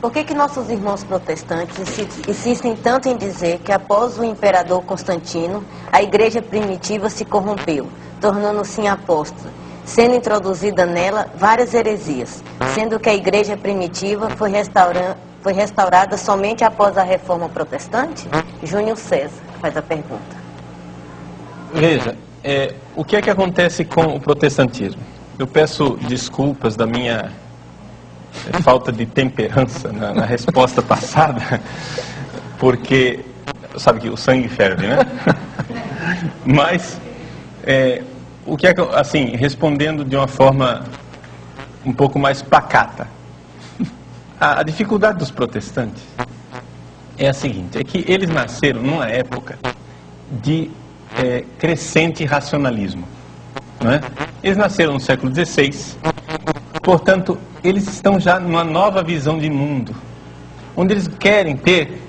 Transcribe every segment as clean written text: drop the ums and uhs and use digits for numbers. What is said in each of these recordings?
Por que nossos irmãos protestantes insistem tanto em dizer que após o imperador Constantino, a igreja primitiva se corrompeu, tornando-se apóstata, sendo introduzida nela várias heresias, sendo que a igreja primitiva foi restaurada somente após a reforma protestante? Júnior César faz a pergunta. Veja, o que é que acontece com o protestantismo? Eu peço desculpas da minha falta de temperança na resposta passada, porque sabe que o sangue ferve, né? Mas o que é que, assim, respondendo de uma forma um pouco mais pacata, a dificuldade dos protestantes é a seguinte: é que eles nasceram numa época de crescente racionalismo, não é? Eles nasceram no século XVI, portanto, eles estão já numa nova visão de mundo, onde eles querem ter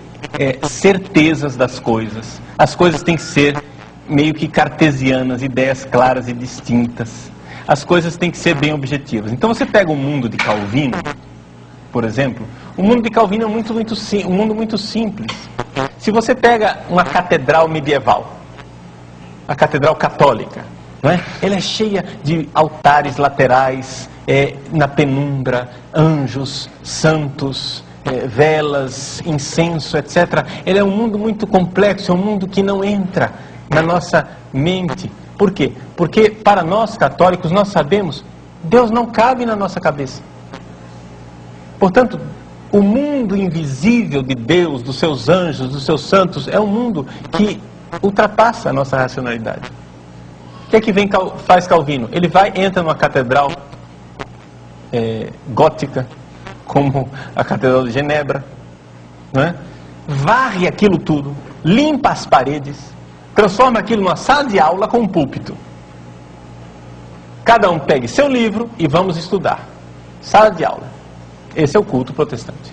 certezas das coisas. As coisas têm que ser meio que cartesianas, ideias claras e distintas. As coisas têm que ser bem objetivas. Então você pega o mundo de Calvino, por exemplo. O mundo de Calvino é um mundo muito simples. Se você pega uma catedral medieval, a catedral católica, não é? Ela é cheia de altares laterais, na penumbra, anjos, santos, velas, incenso, etc. Ele é um mundo muito complexo, é um mundo que não entra na nossa mente. Por quê? Porque para nós católicos, nós sabemos, Deus não cabe na nossa cabeça. Portanto, o mundo invisível de Deus, dos seus anjos, dos seus santos, é um mundo que ultrapassa a nossa racionalidade. O que é que faz Calvino? Ele entra numa catedral gótica, como a Catedral de Genebra, não é? Varre aquilo tudo, limpa as paredes, transforma aquilo numa sala de aula com um púlpito. Cada um pegue seu livro e vamos estudar. Sala de aula. Esse é o culto protestante.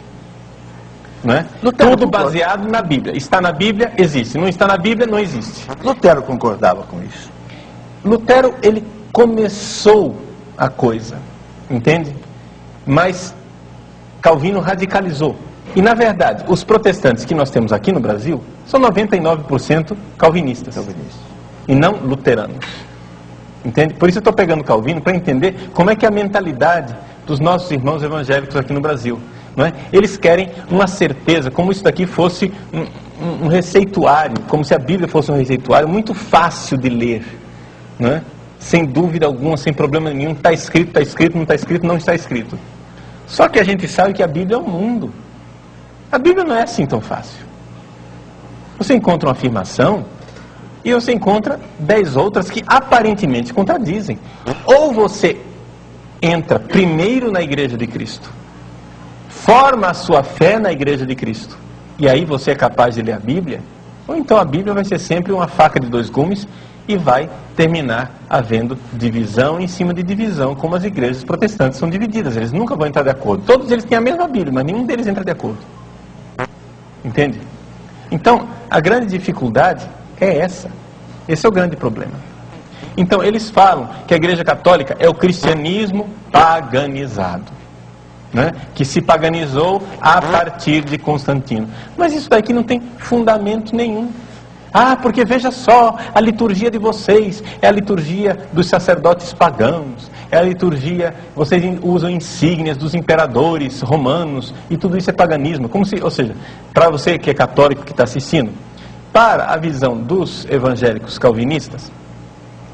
Não é? Tudo baseado na Bíblia. Está na Bíblia, existe. Não está na Bíblia, não existe. Lutero concordava com isso. Lutero, ele começou a coisa, entende? Mas Calvino radicalizou. E, na verdade, os protestantes que nós temos aqui no Brasil são 99% calvinistas. E não luteranos. Entende? Por isso eu estou pegando Calvino para entender como é que é a mentalidade dos nossos irmãos evangélicos aqui no Brasil. Não é? Eles querem uma certeza, como isso daqui fosse um receituário, como se a Bíblia fosse um receituário muito fácil de ler. Não é? Sem dúvida alguma, sem problema nenhum, está escrito, não está escrito, não está escrito. Só que a gente sabe que a Bíblia é um mundo. A Bíblia não é assim tão fácil. Você encontra uma afirmação e você encontra 10 outras que aparentemente contradizem. Ou você entra primeiro na Igreja de Cristo, forma a sua fé na Igreja de Cristo, e aí você é capaz de ler a Bíblia, ou então a Bíblia vai ser sempre uma faca de 2 gumes e vai terminar havendo divisão em cima de divisão, como as igrejas protestantes são divididas. Eles nunca vão entrar de acordo. Todos eles têm a mesma Bíblia, mas nenhum deles entra de acordo. Entende? Então, a grande dificuldade é essa. Esse é o grande problema. Então, eles falam que a Igreja Católica é o cristianismo paganizado, né? Que se paganizou a partir de Constantino. Mas isso daqui não tem fundamento nenhum. Ah, porque veja só, a liturgia de vocês é a liturgia dos sacerdotes pagãos, é a liturgia, vocês usam insígnias dos imperadores romanos, e tudo isso é paganismo. Como se, ou seja, para você que é católico que está assistindo, para a visão dos evangélicos calvinistas,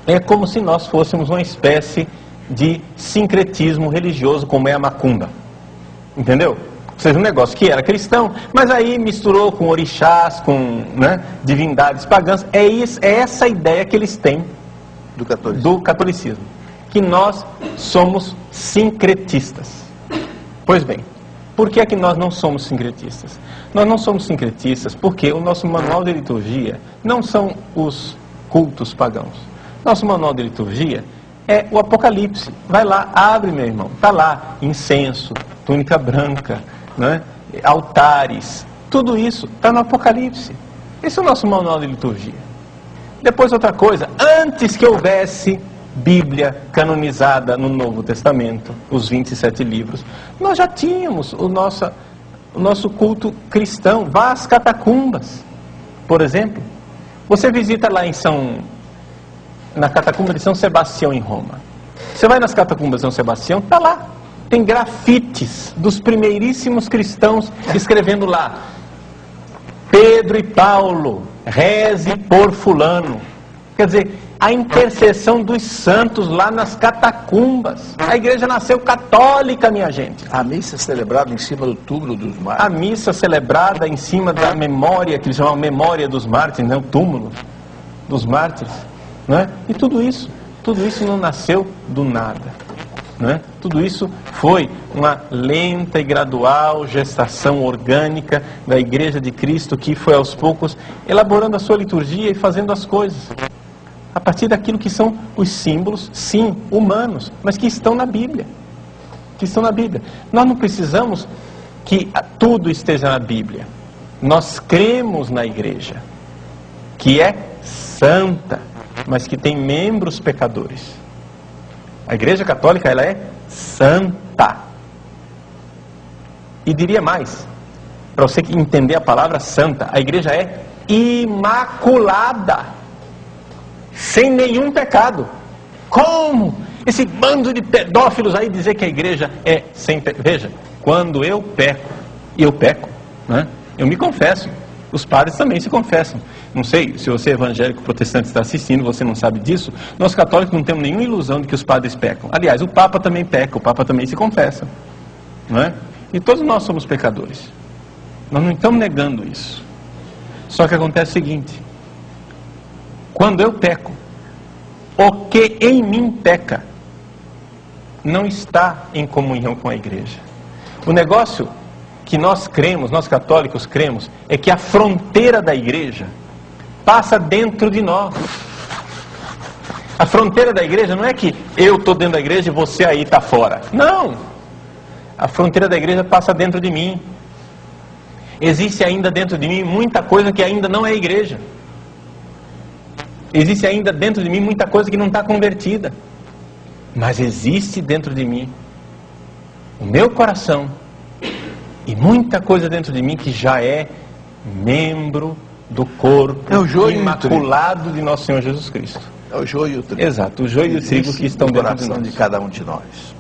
é como se nós fôssemos uma espécie de sincretismo religioso, como é a macumba. Entendeu? Ou seja, um negócio que era cristão, mas aí misturou com orixás, com divindades pagãs. É essa ideia que eles têm do catolicismo. Que nós somos sincretistas. Pois bem, por que é que nós não somos sincretistas? Nós não somos sincretistas porque o nosso manual de liturgia não são os cultos pagãos. Nosso manual de liturgia é o Apocalipse. Vai lá, abre, meu irmão. Está lá, incenso, túnica branca, né? Altares, tudo isso está no Apocalipse. Esse é o nosso manual de liturgia. Depois outra coisa, antes que houvesse Bíblia canonizada no Novo Testamento, os 27 livros, nós já tínhamos o nosso culto cristão. Vá às catacumbas, por exemplo. Você visita lá na catacumba de São Sebastião, em Roma. Você vai nas catacumbas de São Sebastião, está lá. Tem grafites dos primeiríssimos cristãos escrevendo lá: Pedro e Paulo, reze por fulano. Quer dizer, a intercessão dos santos lá nas catacumbas. A igreja nasceu católica, minha gente. A missa celebrada em cima do túmulo dos mártires. A missa celebrada em cima da memória, que eles chamam memória dos mártires, né? O túmulo dos mártires, né? E tudo isso não nasceu do nada, né? Tudo isso foi uma lenta e gradual gestação orgânica da Igreja de Cristo, que foi aos poucos elaborando a sua liturgia e fazendo as coisas a partir daquilo que são os símbolos, sim, humanos, mas que estão na Bíblia. Nós não precisamos que tudo esteja na Bíblia. Nós cremos na igreja, que é santa, mas que tem membros pecadores. A Igreja Católica, ela é santa. E diria mais, para você entender a palavra santa, a igreja é imaculada, sem nenhum pecado. Como esse bando de pedófilos aí dizer que a igreja é sem pecado? Veja, quando eu peco, e eu peco, né? Eu me confesso. Os padres também se confessam. Não sei se você evangélico protestante está assistindo, você não sabe disso. Nós católicos não temos nenhuma ilusão de que os padres pecam. Aliás, o Papa também peca, o Papa também se confessa, não é? E todos nós somos pecadores. Nós não estamos negando isso. Só que acontece o seguinte: quando eu peco, o que em mim peca não está em comunhão com a igreja. O negócio que nós cremos, nós católicos cremos, é que a fronteira da igreja passa dentro de nós. A fronteira da igreja não é que eu estou dentro da igreja e você aí está fora. Não! A fronteira da igreja passa dentro de mim. Existe ainda dentro de mim muita coisa que ainda não é igreja. Existe ainda dentro de mim muita coisa que não está convertida. Mas existe dentro de mim o meu coração e muita coisa dentro de mim que já é membro do corpo imaculado de nosso Senhor Jesus Cristo. É o joio e o trigo. Exato, o joio e o trigo que estão dentro de nós. De cada um de nós.